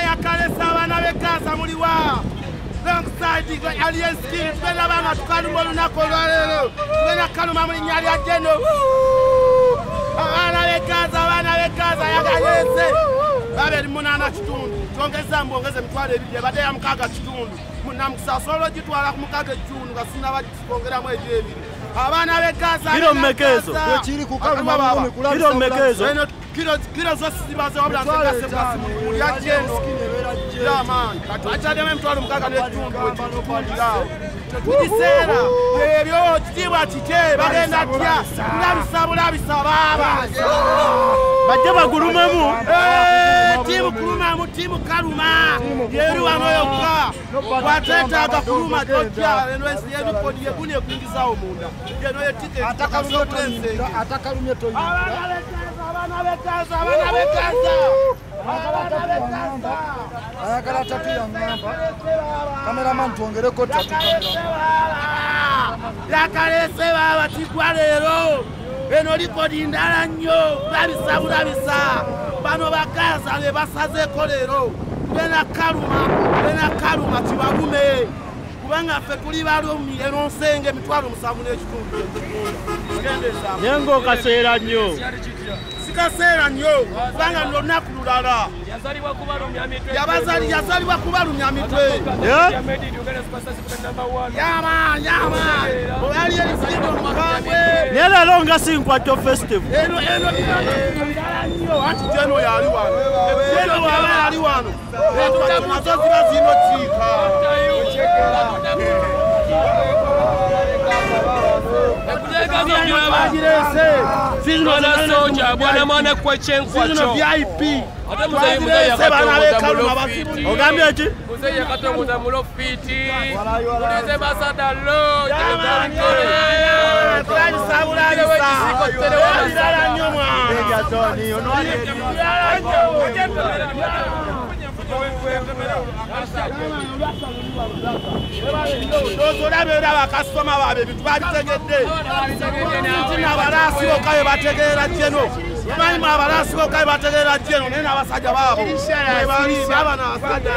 yakalesa abana b'Gaza muliwa alongside alien skin tugenda banga tukaluma olunaku olwaleero tugenda kaluma mu linnya lya Jeno abana b'Gaza yagalese babiri munana kitundu twongeza mbongeze mitwalo ebiri badde ya mukaga kitundu namusasolo gitwala ku mukaga ekitundu nga sina bakongeramu ebiri abana b'Gaza kilo mmekezo kiri ku kaluma mu kilo mmekezo kilo zose zibaze wabula nsekase basi ya Jeno ya man atademe mitwalo mukaga n'ekitundu tukiseera ebyo kitibwa kite bagenda tya ndabisabulabisa baba bajja bagulumemu timu kaluma yeri wano yokka wateetaaga kuluma tojja eno ebikodi yeguni ekuyingizawo munda eno yetiketi atakalumye toyingira abana b'Gaza ayagala tatu yangamba kameraman tuongereko tatu yakalese baba tikwa leero eno likodi ndala nnyo bulabisa bano b'Gaza be basazeeko leero bena kaluma kibalume kubanga ffe tuli balumi eno nsenge emitwalo 7 n'ekitundu nengo kaseera nnyo sikaseera nnyo kubanga lunaku lulala yazalibwa kubalumya mitwe yama oyali erisinga omukambwe neleero nga Sinkwatyo festival eno anti Jeno yali wano Jeno waba yali wano nazo ziba zino kiika mwana kwekyenkwacho ogambye ki muzeyi akatongoza mulo fiti mulize basadalo olabera bakasitoma babe bintu babitegedde abalaasi bokka be bategeera Jeno manyi abalaasi bokka be bategeera Jeno naye n'abasajja baabo baba n'abasajja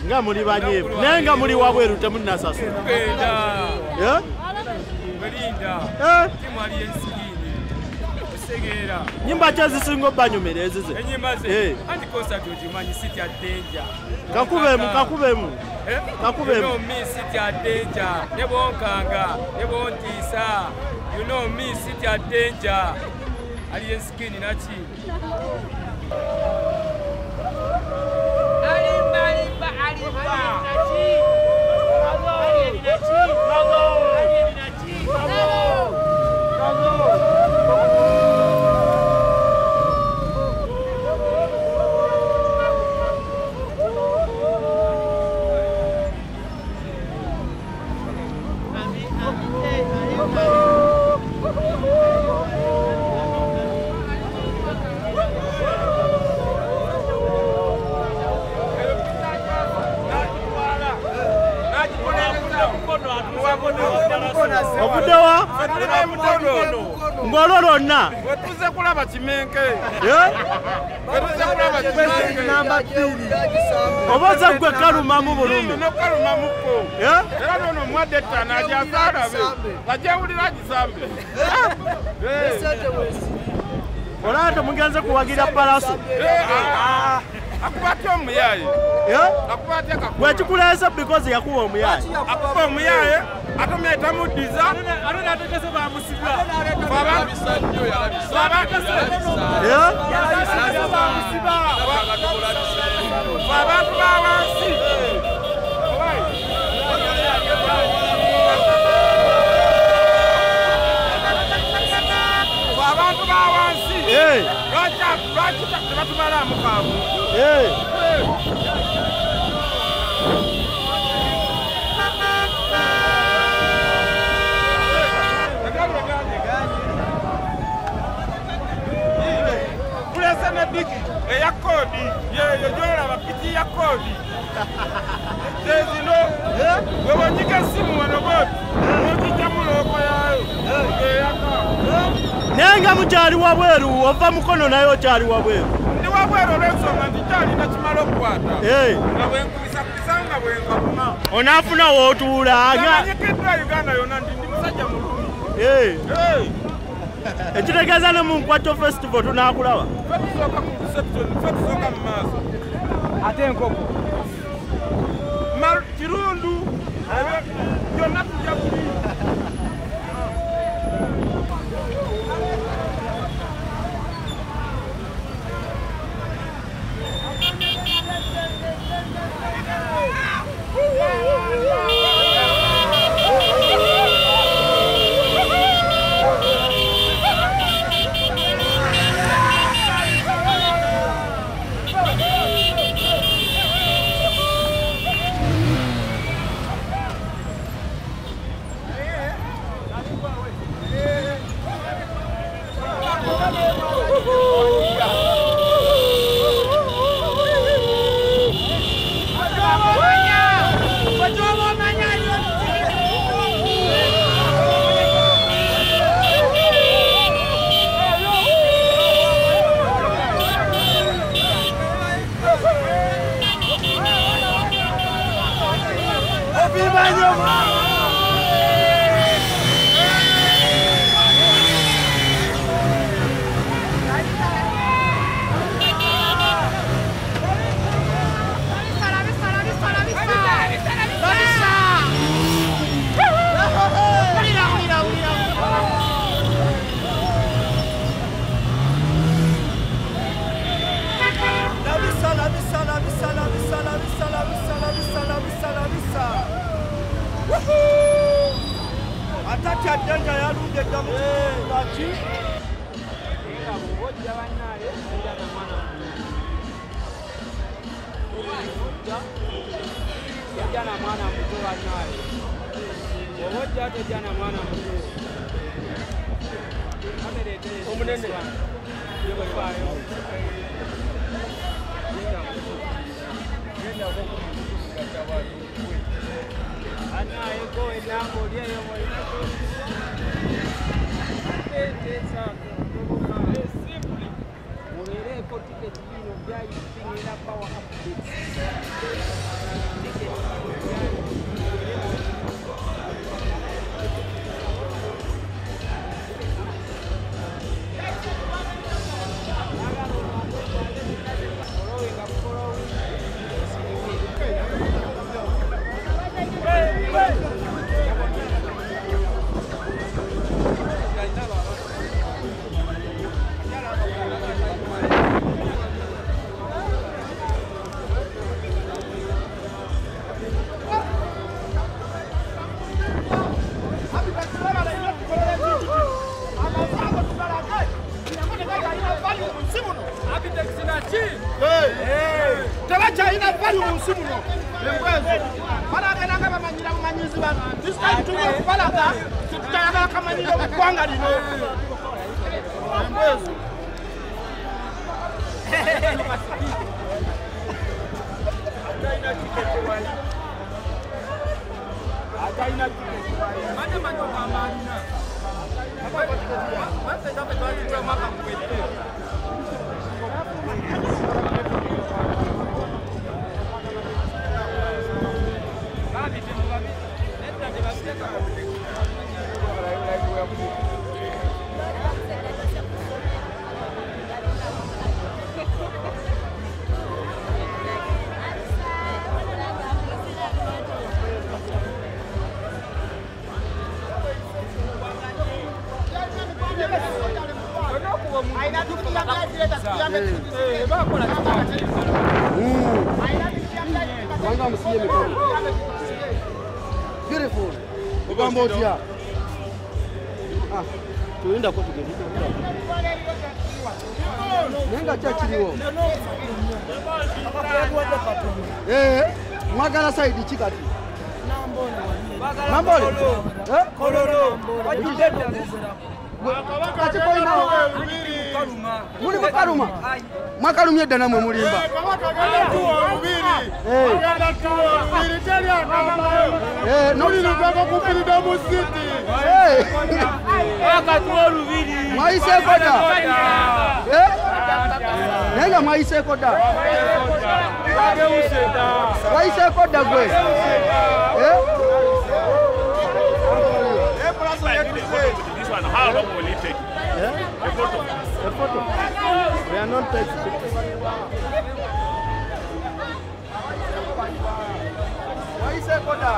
nga muli banyeevu naye nga muli wabweru temunnasasula nyimba ki ezisinga obbanyumira ezize kakubemu nebontiisa you know me city at danger alien skin nachi Okudewa ngolo lonna wetuze kulaba kimenke namba 2 oboza gwe kalumamu bulumi nokalumamuko era nono mwadde ttana ajazaalabe ajawulira gisambe olate mugenze kuwagira palaso akubatya omuyaye bwekikuleese because yakuba omuyaye akuba omuyaye atomyeta muddiza abantu bawansi abantu bawansi lwaki tebatumala mukaamu iti ya kodi. Dezino, wewe nyika simu wanobot. Ojijamuloko yayo. Nenga mukyali wabweru ova mukono naye okyali wabweru. Ndi wabweru olw'ensonga nti kyali nakimala okukwata. Nga bwenkubisakubisaanga bwenkakuma. Onaafuna w'otuula. Namanyikiddwa Uganda yonna ndi musajja mulumi. Ekitegeeza ne mu Nkwatto Festival tunaakulaba. Ffe tusooka mu reception, ffe tusooka mu maaso. Ate enkoko. Kirundu. Byonna tujja kuli. Beautiful. Ubambotia. Tuenda kwa tugeni. Nenga chachiriwo. Mwagala side chikati. Nambole. Kololo. Muli makaluma. Makalumye dana mwe mulimba. FredomCity. Maise koda. Nenga maise koda. Maise koda gwe. This one, how long will it take? A photo. A photo. We are not taking pictures. Maise koda.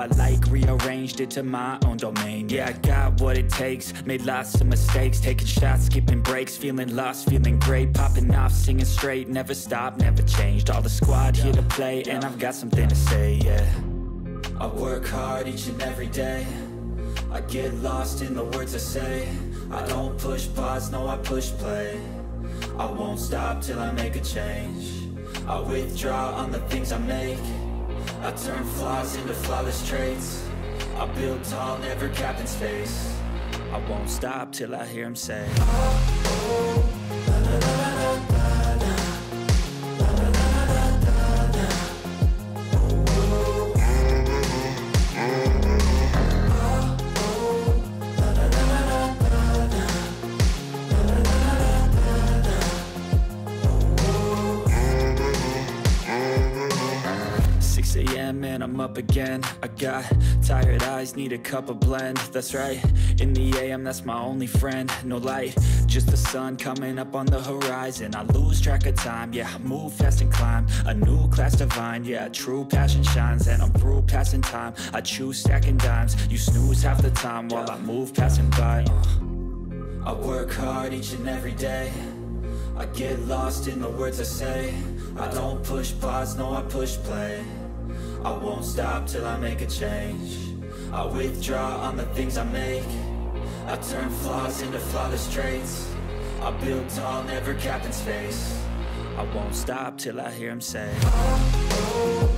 I like rearranged it to my own domain. Yeah, I got what it takes, made lots of mistakes, taking shots, skipping breaks, feeling lost, feeling great, popping off, singing straight, never stopped, never changed. All the squad here to play, and I've got something to say, yeah. I work hard each and every day, I get lost in the words I say. I don't push pause, no I push play. I won't stop till I make a change. I withdraw on the things I make. I turn flaws into flawless traits. I build tall, never capped in space. I won't stop till I hear him say, oh, la, la, la, la, la, la. And I'm up again. I got tired eyes, need a cup of blend. That's right, in the AM, that's my only friend. No light, just the sun coming up on the horizon. I lose track of time, yeah, I move fast and climb a new class divine, yeah, true passion shines. And I'm through passing time, I choose stacking dimes. You snooze half the time while I move passing by. I work hard each and every day, I get lost in the words I say. I don't push pause, no I push play. I won't stop till I make a change. I withdraw on the things I make. I turn flaws into flawless traits. I build tall, never capped in space. I won't stop till I hear him say, oh, oh.